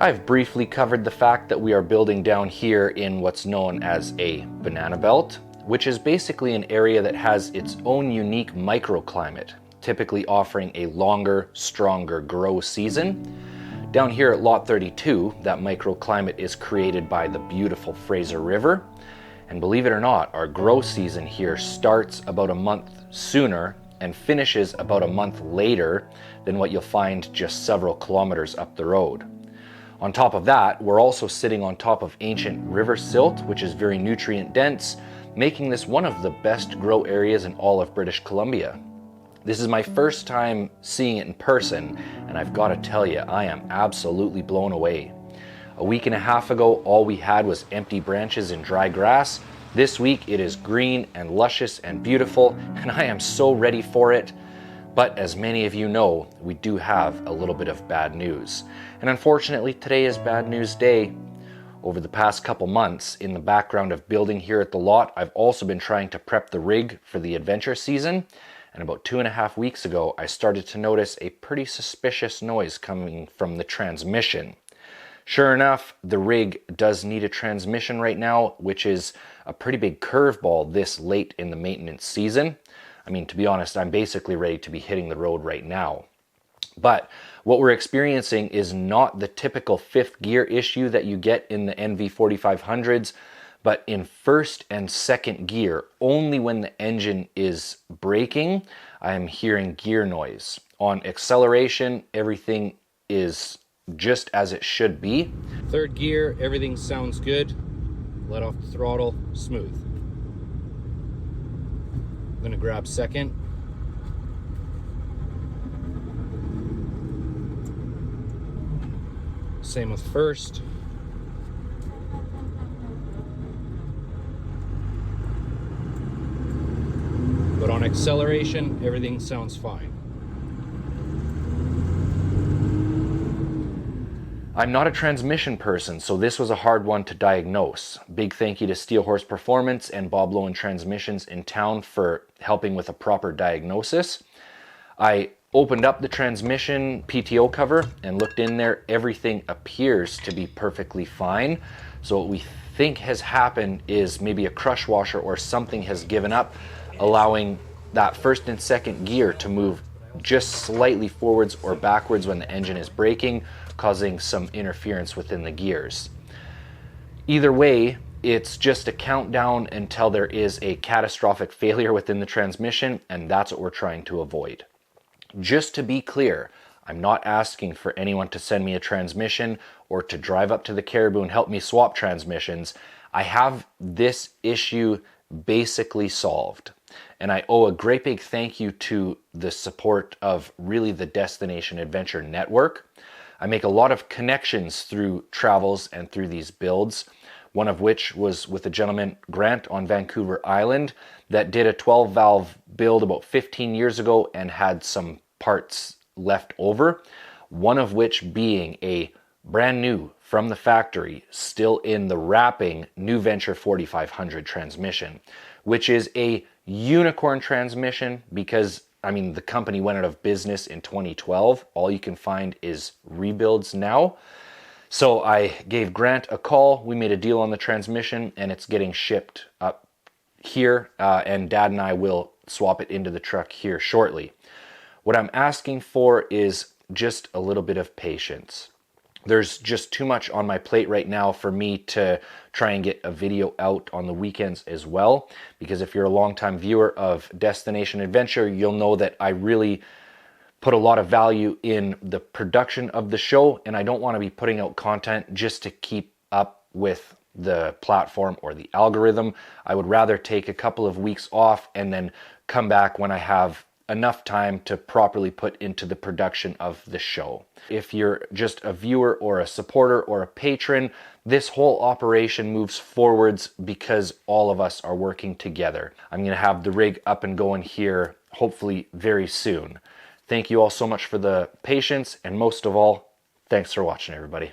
I've briefly covered the fact that we are building down here in what's known as a banana belt, which is basically an area that has its own unique microclimate, typically offering a longer, stronger grow season. Down here at Lot 32, that microclimate is created by the beautiful Fraser River. And believe it or not, our grow season here starts about a month sooner and finishes about a month later than what you'll find just several kilometers up the road. On top of that, we're also sitting on top of ancient river silt, which is very nutrient dense, making this one of the best grow areas in all of British Columbia. This is my first time seeing it in person, and I've got to tell you, I am absolutely blown away. A week and a half ago, all we had was empty branches and dry grass. This week, it is green and luscious and beautiful, and I am so ready for it. But as many of you know, we do have a little bit of bad news. And unfortunately, today is bad news day. Over the past couple months, in the background of building here at the lot, I've also been trying to prep the rig for the adventure season. And about 2.5 weeks ago, I started to notice a pretty suspicious noise coming from the transmission. Sure enough, the rig does need a transmission right now, which is a pretty big curveball this late in the maintenance season. I mean, to be honest, I'm basically ready to be hitting the road right now. But what we're experiencing is not the typical fifth gear issue that you get in the NV4500s, but in first and second gear, only when the engine is braking, I am hearing gear noise. On acceleration, everything is just as it should be. Third gear, everything sounds good. Let off the throttle, smooth. I'm gonna grab second. Same with first. But on acceleration, everything sounds fine. I'm not a transmission person, so this was a hard one to diagnose. Big thank you to Steel Horse Performance and Bob Lowen Transmissions in town for helping with a proper diagnosis. I opened up the transmission PTO cover and looked in there. Everything appears to be perfectly fine. So what we think has happened is maybe a crush washer or something has given up, allowing that first and second gear to move just slightly forwards or backwards when the engine is braking, causing some interference within the gears. Either way, it's just a countdown until there is a catastrophic failure within the transmission, and that's what we're trying to avoid. Just to be clear, I'm not asking for anyone to send me a transmission or to drive up to the Caribou and help me swap transmissions. I have this issue basically solved. And I owe a great big thank you to the support of really the Destination Adventure Network. I make a lot of connections through travels and through these builds, one of which was with a gentleman, Grant, on Vancouver Island, that did a 12-valve build about 15 years ago and had some parts left over, one of which being a brand new from the factory, still in the wrapping New Venture 4500 transmission, which is a unicorn transmission because, I mean, the company went out of business in 2012. All you can find is rebuilds now. So I gave Grant a call. We made a deal on the transmission and it's getting shipped up here. And Dad and I will swap it into the truck here shortly. What I'm asking for is just a little bit of patience. There's just too much on my plate right now for me to try and get a video out on the weekends as well. Because if you're a longtime viewer of Destination Adventure, you'll know that I really put a lot of value in the production of the show. And I don't want to be putting out content just to keep up with the platform or the algorithm. I would rather take a couple of weeks off and then come back when I have enough time to properly put into the production of the show. If you're just a viewer or a supporter or a patron, this whole operation moves forwards because all of us are working together. I'm going to have the rig up and going here hopefully very soon. Thank you all so much for the patience, and most of all, thanks for watching, everybody.